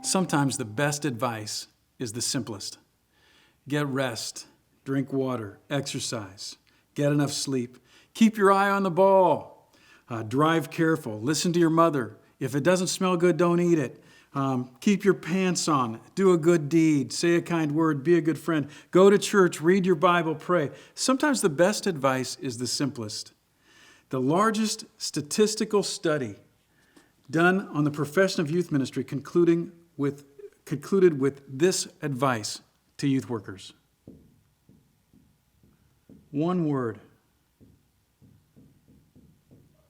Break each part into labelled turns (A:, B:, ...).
A: Sometimes the best advice is the simplest. Get rest, drink water, exercise, get enough sleep, keep your eye on the ball, drive careful, listen to your mother. If it doesn't smell good, don't eat it. Keep your pants on, do a good deed, say a kind word, be a good friend, go to church, read your Bible, pray. Sometimes the best advice is the simplest. The largest statistical study done on the profession of youth ministry concluded with this advice to youth workers. One word: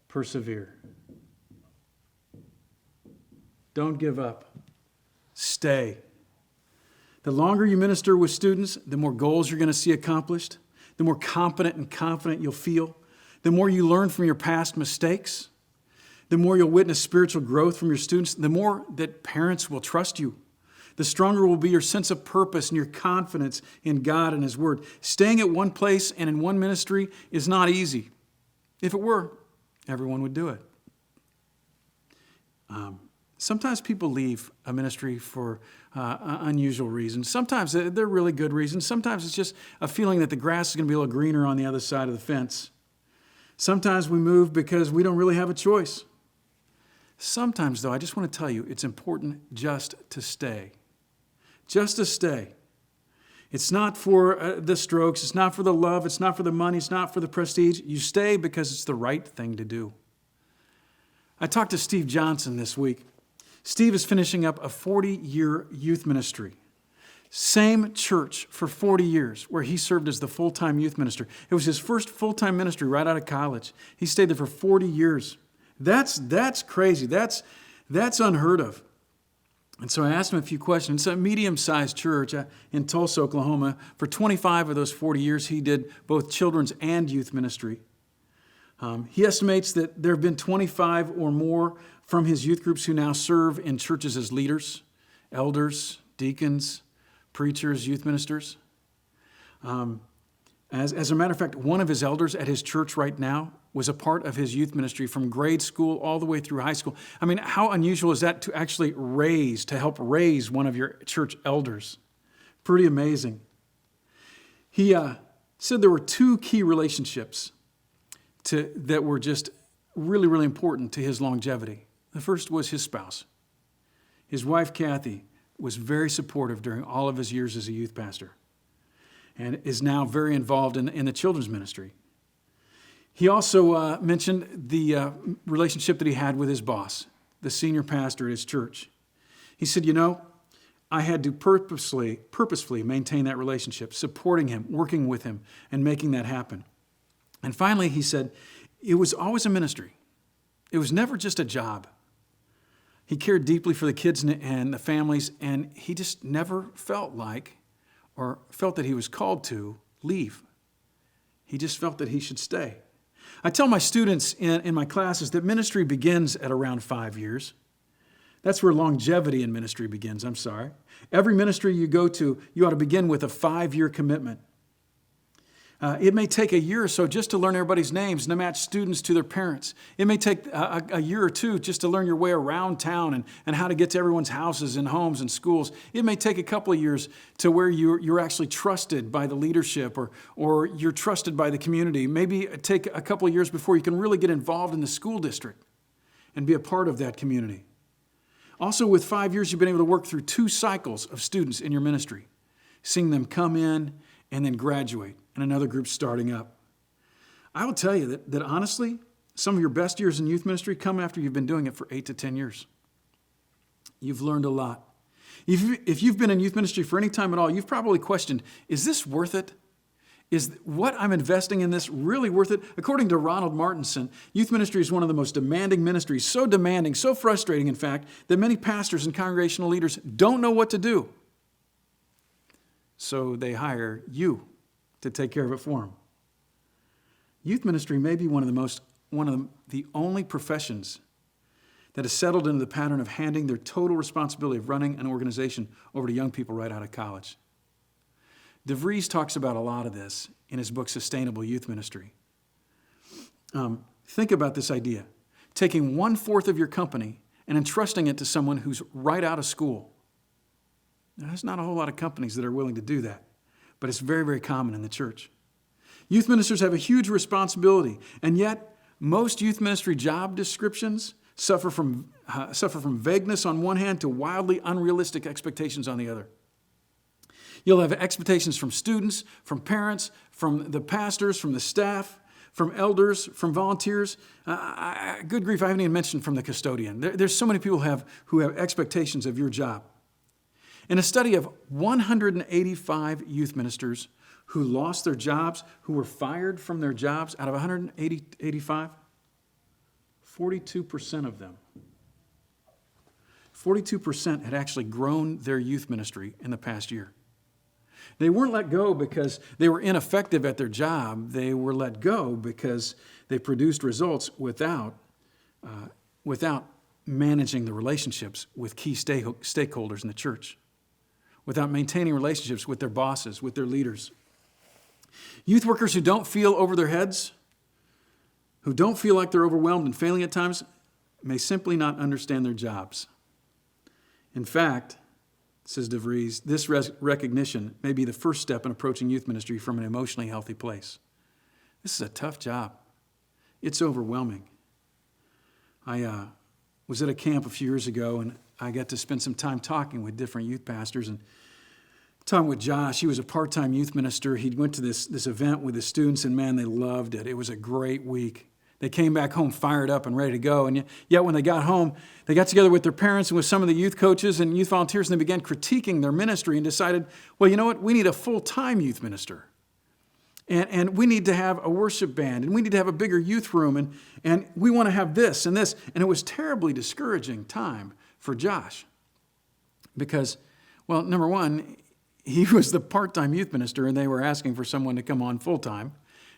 A: persevere. Don't give up. Stay. The longer you minister with students, the more goals you're going to see accomplished, the more competent and confident you'll feel, the more you learn from your past mistakes, the more you'll witness spiritual growth from your students, the more that parents will trust you. The stronger will be your sense of purpose and your confidence in God and His Word. Staying at one place and in one ministry is not easy. If it were, everyone would do it. Sometimes people leave a ministry for unusual reasons. Sometimes they're really good reasons. Sometimes it's just a feeling that the grass is going to be a little greener on the other side of the fence. Sometimes we move because we don't really have a choice. Sometimes, though, I just want to tell you, it's important just to stay. Just to stay. It's not for the strokes. It's not for the love. It's not for the money. It's not for the prestige. You stay because it's the right thing to do. I talked to Steve Johnson this week. Steve is finishing up a 40-year youth ministry. Same church for 40 years where he served as the full-time youth minister. It was his first full-time ministry right out of college. He stayed there for 40 years. That's crazy. That's unheard of. And so I asked him a few questions. It's a medium-sized church in Tulsa, Oklahoma. For 25 of those 40 years, he did both children's and youth ministry. He estimates that there have been 25 or more from his youth groups who now serve in churches as leaders, elders, deacons, preachers, youth ministers. As a matter of fact, one of his elders at his church right now was a part of his youth ministry from grade school all the way through high school. I mean, how unusual is that to actually help raise one of your church elders? Pretty amazing. He said there were two key relationships that were just really, really important to his longevity. The first was his spouse. His wife, Kathy, was very supportive during all of his years as a youth pastor and is now very involved in the children's ministry. He also mentioned the relationship that he had with his boss, the senior pastor at his church. He said, I had to purposefully maintain that relationship, supporting him, working with him, and making that happen. And finally, he said, it was always a ministry. It was never just a job. He cared deeply for the kids and the families, and he just never felt that he was called to leave. He just felt that he should stay. I tell my students in my classes that ministry begins at around 5 years. That's where longevity in ministry begins, Every ministry you go to, you ought to begin with a 5-year commitment. It may take a year or so just to learn everybody's names and to match students to their parents. It may take a year or two just to learn your way around town and how to get to everyone's houses and homes and schools. It may take a couple of years to where you're actually trusted by the leadership or you're trusted by the community. Maybe take a couple of years before you can really get involved in the school district and be a part of that community. Also, with 5 years, you've been able to work through 2 cycles of students in your ministry, seeing them come in and then graduate, and another group starting up. I will tell you that honestly, some of your best years in youth ministry come after you've been doing it for 8 to 10 years. You've learned a lot. If you've been in youth ministry for any time at all, you've probably questioned, is this worth it? Is what I'm investing in this really worth it? According to Ronald Martinson, youth ministry is one of the most demanding ministries, so demanding, so frustrating, in fact, that many pastors and congregational leaders don't know what to do. So they hire you to take care of it for them. Youth ministry may be one of the only professions that has settled into the pattern of handing their total responsibility of running an organization over to young people right out of college. DeVries talks about a lot of this in his book, Sustainable Youth Ministry. Think about this idea. Taking 1/4 of your company and entrusting it to someone who's right out of school Now, there's not a whole lot of companies that are willing to do that, but it's very, very common in the church. Youth ministers have a huge responsibility, and yet most youth ministry job descriptions suffer from vagueness on one hand to wildly unrealistic expectations on the other. You'll have expectations from students, from parents, from the pastors, from the staff, from elders, from volunteers. Good grief, I haven't even mentioned from the custodian. There's so many people who have expectations of your job. In a study of 185 youth ministers who lost their jobs, who were fired from their jobs, out of 185, 42% of them, 42% had actually grown their youth ministry in the past year. They weren't let go because they were ineffective at their job. They were let go because they produced results without managing the relationships with key stakeholders in the church, without maintaining relationships with their bosses, with their leaders. Youth workers who don't feel over their heads, who don't feel like they're overwhelmed and failing at times, may simply not understand their jobs. In fact, says DeVries, this recognition may be the first step in approaching youth ministry from an emotionally healthy place. This is a tough job. It's overwhelming. I was at a camp a few years ago, and I got to spend some time talking with different youth pastors, and talking with Josh. He was a part-time youth minister. He went to this event with his students, and man, they loved it. It was a great week. They came back home fired up and ready to go. And yet when they got home, they got together with their parents and with some of the youth coaches and youth volunteers, and they began critiquing their ministry and decided, well, you know what? We need a full-time youth minister. And we need to have a worship band, and we need to have a bigger youth room, and we want to have this and this. And it was terribly discouraging time for Josh because, well, number one, he was the part-time youth minister, and they were asking for someone to come on full-time.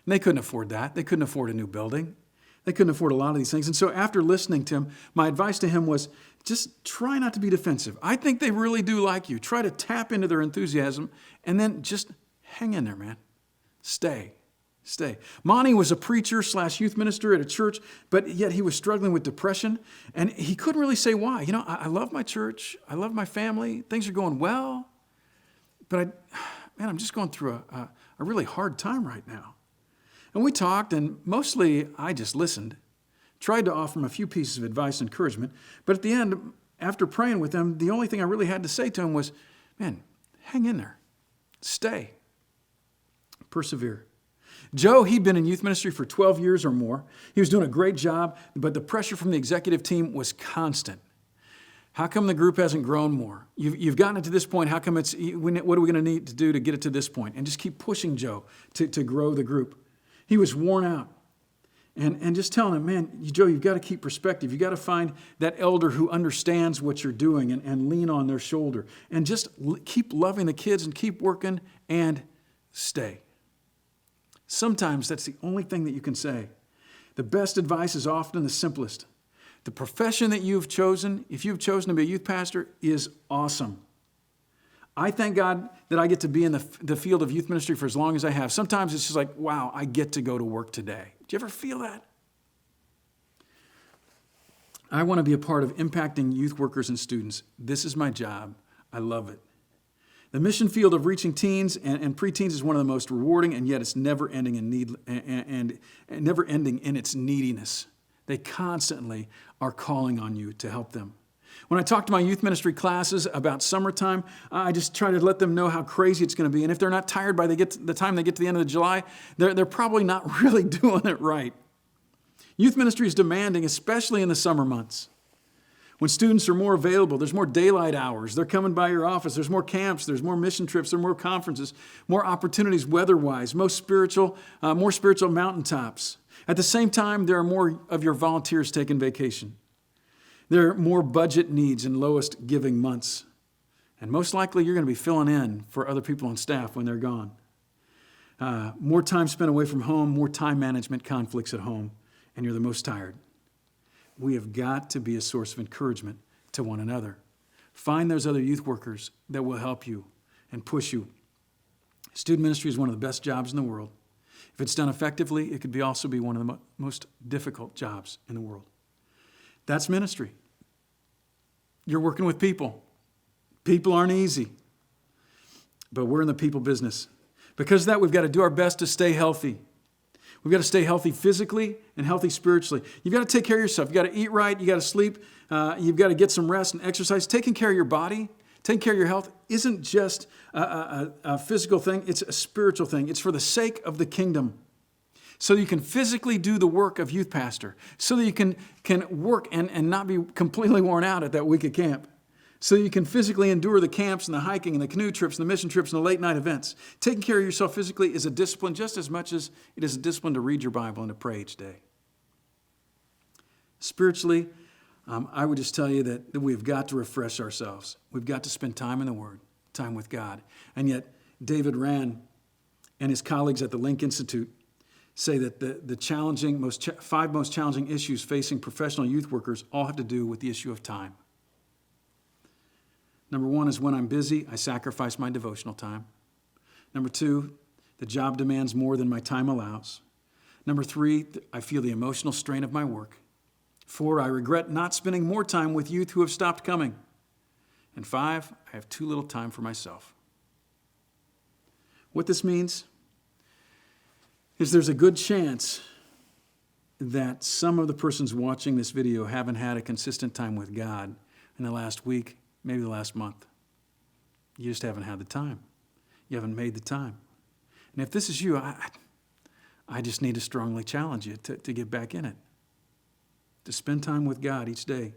A: And they couldn't afford that. They couldn't afford a new building. They couldn't afford a lot of these things. And so after listening to him, my advice to him was just try not to be defensive. I think they really do like you. Try to tap into their enthusiasm, and then just hang in there, man. Stay. Monty was a preacher / youth minister at a church, but yet he was struggling with depression, and he couldn't really say why. You know, I love my church. I love my family. Things are going well. But I'm just going through a really hard time right now. And we talked, and mostly I just listened, tried to offer him a few pieces of advice and encouragement. But at the end, after praying with him, the only thing I really had to say to him was, man, hang in there. Stay. Persevere. Joe, he'd been in youth ministry for 12 years or more. He was doing a great job, but the pressure from the executive team was constant. How come the group hasn't grown more? You've gotten it to this point. How come what are we going to need to do to get it to this point? And just keep pushing Joe to grow the group. He was worn out. And just telling him, man, Joe, you've got to keep perspective. You've got to find that elder who understands what you're doing and lean on their shoulder. And just keep loving the kids and keep working and stay. Sometimes that's the only thing that you can say. The best advice is often the simplest. The profession that you've chosen, if you've chosen to be a youth pastor, is awesome. I thank God that I get to be in the field of youth ministry for as long as I have. Sometimes it's just like, wow, I get to go to work today. Do you ever feel that? I want to be a part of impacting youth workers and students. This is my job. I love it. The mission field of reaching teens and preteens is one of the most rewarding, and yet it's never ending in its neediness. They constantly are calling on you to help them. When I talk to my youth ministry classes about summertime, I just try to let them know how crazy it's going to be. And if they're not tired by the time they get to the end of July, they're probably not really doing it right. Youth ministry is demanding, especially in the summer months. When students are more available, there's more daylight hours. They're coming by your office. There's more camps. There's more mission trips. There are more conferences, more opportunities weather-wise, more spiritual mountaintops. At the same time, there are more of your volunteers taking vacation. There are more budget needs in lowest giving months. And most likely, you're going to be filling in for other people on staff when they're gone. More time spent away from home, more time management conflicts at home, and you're the most tired. We have got to be a source of encouragement to one another. Find those other youth workers that will help you and push you. Student ministry is one of the best jobs in the world. If it's done effectively, it could also be one of the most difficult jobs in the world. That's ministry. You're working with people. People aren't easy. But we're in the people business. Because of that, we've got to do our best to stay healthy. We've got to stay healthy physically and healthy spiritually. You've got to take care of yourself. You've got to eat right. You've got to sleep. You've got to get some rest and exercise. Taking care of your body, taking care of your health isn't just a physical thing. It's a spiritual thing. It's for the sake of the kingdom. So that you can physically do the work of youth pastor. So that you can work and not be completely worn out at that week at camp. So you can physically endure the camps and the hiking and the canoe trips and the mission trips and the late night events. Taking care of yourself physically is a discipline just as much as it is a discipline to read your Bible and to pray each day. Spiritually, I would just tell you that we've got to refresh ourselves. We've got to spend time in the Word, time with God. And yet, David Rand and his colleagues at the Link Institute say that the five most challenging issues facing professional youth workers all have to do with the issue of time. Number one is when I'm busy, I sacrifice my devotional time. Number two, the job demands more than my time allows. Number three, I feel the emotional strain of my work. 4, I regret not spending more time with youth who have stopped coming. And 5, I have too little time for myself. What this means is there's a good chance that some of the persons watching this video haven't had a consistent time with God in the last week, maybe the last month. You just haven't had the time. You haven't made the time. And if this is you, I just need to strongly challenge you to get back in it, to spend time with God each day.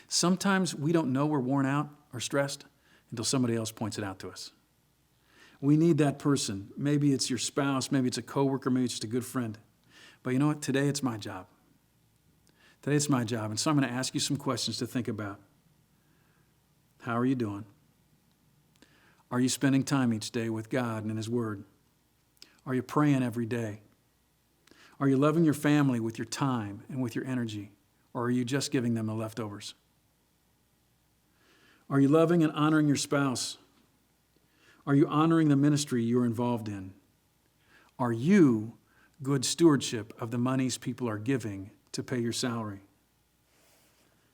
A: Sometimes we don't know we're worn out or stressed until somebody else points it out to us. We need that person. Maybe it's your spouse, maybe it's a coworker, maybe it's just a good friend. But you know what? Today it's my job. Today it's my job. And so I'm going to ask you some questions to think about. How are you doing? Are you spending time each day with God and in His Word? Are you praying every day? Are you loving your family with your time and with your energy? Or are you just giving them the leftovers? Are you loving and honoring your spouse? Are you honoring the ministry you're involved in? Are you good stewardship of the monies people are giving to pay your salary?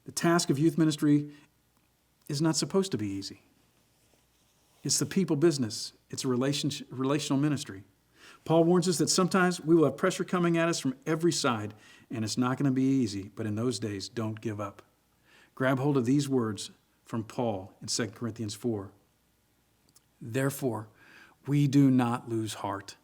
A: The task of youth ministry is not supposed to be easy. It's the people business. It's a relational ministry. Paul warns us that sometimes we will have pressure coming at us from every side, and it's not going to be easy, but in those days, don't give up. Grab hold of these words from Paul in 2 Corinthians 4. Therefore, we do not lose heart.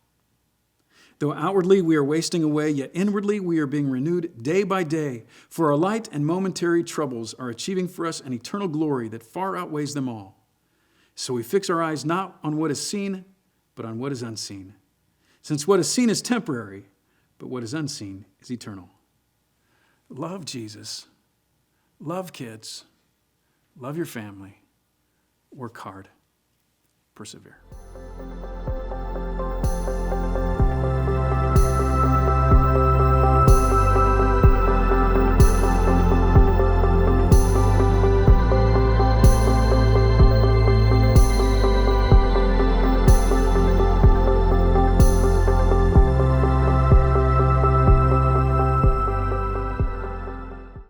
A: Though outwardly we are wasting away, yet inwardly we are being renewed day by day. For our light and momentary troubles are achieving for us an eternal glory that far outweighs them all. So we fix our eyes not on what is seen, but on what is unseen. Since what is seen is temporary, but what is unseen is eternal. Love Jesus. Love kids. Love your family. Work hard. Persevere.